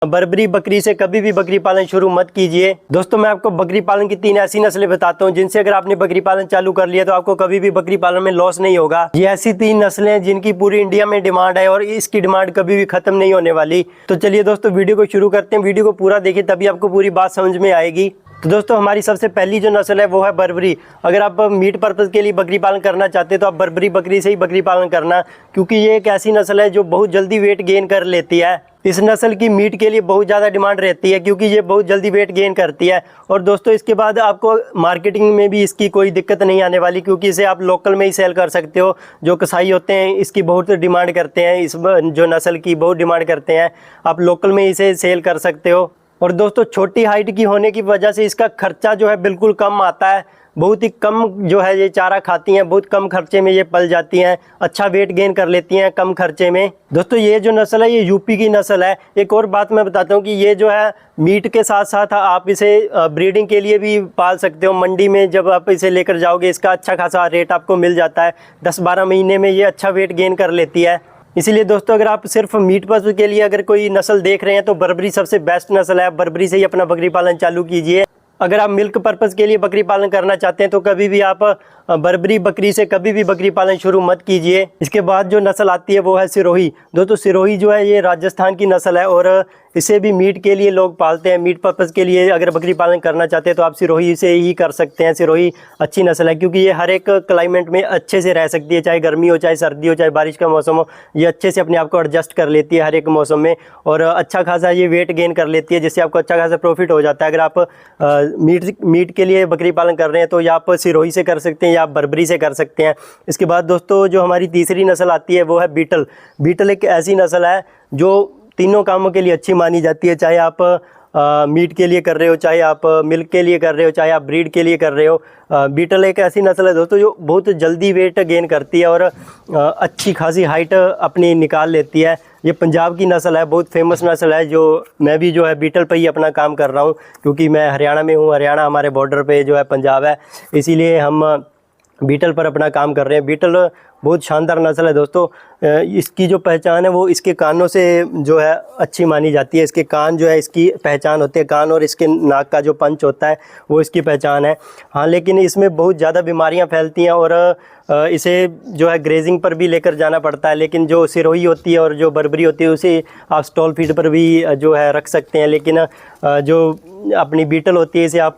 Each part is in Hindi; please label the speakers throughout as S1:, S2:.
S1: बर्बरी बकरी से कभी भी बकरी पालन शुरू मत कीजिए। दोस्तों मैं आपको बकरी पालन की 3 ऐसी नस्लें बताता हूं जिनसे अगर आपने बकरी पालन चालू कर लिया तो आपको कभी भी बकरी पालन में लॉस नहीं होगा। ये ऐसी 3 नस्लें हैं जिनकी पूरी इंडिया में डिमांड है और इसकी डिमांड कभी भी खत्म नहीं होने वाली। तो चलिए दोस्तों वीडियो को शुरू करते हैं। वीडियो को पूरा देखिए तभी आपको पूरी बात समझ में आएगी। तो दोस्तों हमारी सबसे पहली जो नस्ल है वो है बर्बरी। अगर आप मीट पर्पज़ के लिए बकरी पालन करना चाहते हैं तो आप बर्बरी बकरी से ही बकरी पालन करना, क्योंकि ये एक ऐसी नस्ल है जो बहुत जल्दी वेट गेन कर लेती है। इस नस्ल की मीट के लिए बहुत ज़्यादा डिमांड रहती है क्योंकि ये बहुत जल्दी वेट गेन करती है। और दोस्तों इसके बाद आपको मार्केटिंग में भी इसकी कोई दिक्कत नहीं आने वाली, क्योंकि इसे आप लोकल में ही सेल कर सकते हो। जो कसाई होते हैं इसकी बहुत डिमांड करते हैं, इस जो नस्ल की बहुत डिमांड करते हैं, आप लोकल में इसे सेल कर सकते हो। और दोस्तों छोटी हाइट की होने की वजह से इसका खर्चा जो है बिल्कुल कम आता है। बहुत ही कम जो है ये चारा खाती हैं, बहुत कम खर्चे में ये पल जाती हैं, अच्छा वेट गेन कर लेती हैं कम खर्चे में। दोस्तों ये जो नस्ल है ये यूपी की नस्ल है। एक और बात मैं बताता हूँ कि ये जो है मीट के साथ साथ आप इसे ब्रीडिंग के लिए भी पाल सकते हो। मंडी में जब आप इसे लेकर जाओगे इसका अच्छा खासा रेट आपको मिल जाता है। 10-12 महीने में ये अच्छा वेट गेन कर लेती है। इसीलिए दोस्तों अगर आप सिर्फ मीट पर्पज़ के लिए अगर कोई नस्ल देख रहे हैं तो बर्बरी सबसे बेस्ट नस्ल है। बर्बरी से ही अपना बकरी पालन चालू कीजिए। अगर आप मिल्क पर्पज़ के लिए बकरी पालन करना चाहते हैं तो कभी भी आप बर्बरी बकरी से कभी भी बकरी पालन शुरू मत कीजिए। इसके बाद जो नस्ल आती है वो है सिरोही। दोस्तों सिरोही जो है ये राजस्थान की नस्ल है और इसे भी मीट के लिए लोग पालते हैं। मीट पर्पज़ के लिए अगर बकरी पालन करना चाहते हैं तो आप सिरोही से ही कर सकते हैं। सिरोही अच्छी नस्ल है क्योंकि ये हर एक क्लाइमेट में अच्छे से रह सकती है, चाहे गर्मी हो, चाहे सर्दी हो, चाहे बारिश का मौसम हो। ये अच्छे से अपने आप को एडजस्ट कर लेती है हर एक मौसम में और अच्छा खासा ये वेट गेन कर लेती है, जिससे आपको अच्छा खासा प्रॉफिट हो जाता है। अगर आप मीट के लिए बकरी पालन कर रहे हैं तो या आप सिरोही से कर सकते हैं या आप बर्बरी से कर सकते हैं। इसके बाद दोस्तों जो हमारी तीसरी नस्ल आती है वो है बीटल। बीटल एक ऐसी नस्ल है जो तीनों कामों के लिए अच्छी मानी जाती है, चाहे आप मीट के लिए कर रहे हो, चाहे आप मिल्क के लिए कर रहे हो, चाहे आप ब्रीड के लिए कर रहे हो। बीटल एक ऐसी नस्ल है दोस्तों जो बहुत जल्दी वेट गेन करती है और अच्छी खासी हाइट अपनी निकाल लेती है। ये पंजाब की नस्ल है, बहुत फेमस नस्ल है। जो मैं भी जो है बीटल पर ही अपना काम कर रहा हूँ क्योंकि मैं हरियाणा में हूँ। हरियाणा हमारे बॉर्डर पे जो है पंजाब है, इसीलिए हम बीटल पर अपना काम कर रहे हैं। बीटल बहुत शानदार नस्ल है दोस्तों। इसकी जो पहचान है वो इसके कानों से जो है अच्छी मानी जाती है। इसके कान जो है इसकी पहचान होती है, कान और इसके नाक का जो पंच होता है वो इसकी पहचान है। हाँ लेकिन इसमें बहुत ज़्यादा बीमारियां फैलती हैं और इसे जो है ग्रेजिंग पर भी लेकर जाना पड़ता है। लेकिन जो सिरोही होती है और जो बर्बरी होती है उसे आप स्टॉल फीड पर भी जो है रख सकते हैं। लेकिन जो अपनी बीटल होती है इसे आप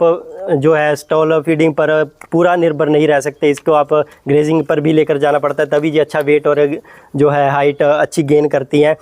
S1: जो है स्टॉल फीडिंग पर पूरा निर्भर नहीं रह सकते, इसको आप ग्रेजिंग पर भी लेकर जाना पड़ता है, तभी ये अच्छा वेट और जो है हाइट अच्छी गेन करती हैं।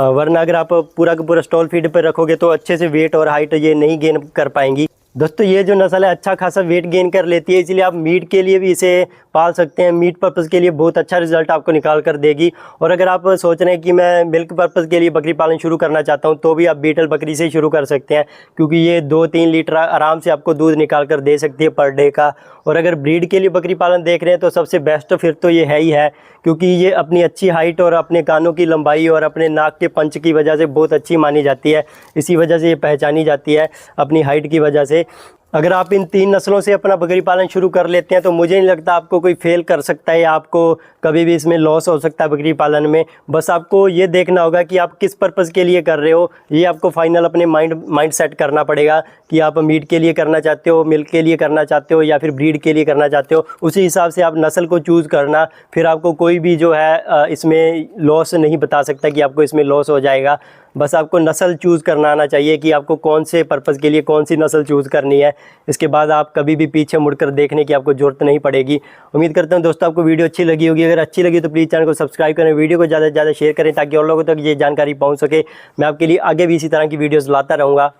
S1: वरना अगर आप पूरा का पूरा स्टॉल फीड पर रखोगे तो अच्छे से वेट और हाइट ये नहीं गेन कर पाएंगी। दोस्तों ये जो नस्ल है अच्छा खासा वेट गेन कर लेती है, इसलिए आप मीट के लिए भी इसे पाल सकते हैं। मीट पर्पज़ के लिए बहुत अच्छा रिजल्ट आपको निकाल कर देगी। और अगर आप सोच रहे हैं कि मैं मिल्क पर्पज़ के लिए बकरी पालन शुरू करना चाहता हूं तो भी आप बीटल बकरी से ही शुरू कर सकते हैं, क्योंकि ये 2-3 लीटर आराम से आपको दूध निकाल कर दे सकती है पर डे का। और अगर ब्रीड के लिए बकरी पालन देख रहे हैं तो सबसे बेस्ट फिर तो ये है ही है, क्योंकि ये अपनी अच्छी हाइट और अपने कानों की लंबाई और अपने नाक के पंच की वजह से बहुत अच्छी मानी जाती है। इसी वजह से ये पहचानी जाती है अपनी हाइट की वजह से। अगर आप इन 3 नस्लों से अपना बकरी पालन शुरू कर लेते हैं तो मुझे नहीं लगता आपको कोई फेल कर सकता है या आपको कभी भी इसमें लॉस हो सकता है बकरी पालन में। बस आपको ये देखना होगा कि आप किस पर्पज़ के लिए कर रहे हो। ये आपको फाइनल अपने माइंड सेट करना पड़ेगा कि आप मीट के लिए करना चाहते हो, मिल्क के लिए करना चाहते हो या फिर ब्रीड के लिए करना चाहते हो। उसी हिसाब से आप नस्ल को चूज़ करना, फिर आपको कोई भी जो है इसमें लॉस नहीं बता सकता कि आपको इसमें लॉस हो जाएगा। बस आपको नस्ल चूज़ करना आना चाहिए कि आपको कौन से पर्पज़ के लिए कौन सी नस्ल चूज़ करनी है। इसके बाद आप कभी भी पीछे मुड़कर देखने की आपको ज़रूरत नहीं पड़ेगी। उम्मीद करता हूं दोस्तों आपको वीडियो अच्छी लगी होगी। अगर अच्छी लगी तो प्लीज़ चैनल को सब्सक्राइब करें, वीडियो को ज़्यादा से ज़्यादा शेयर करें ताकि और लोगों तक ये जानकारी पहुंच सके। मैं आपके लिए आगे भी इसी तरह की वीडियोज़ लाता रहूँगा।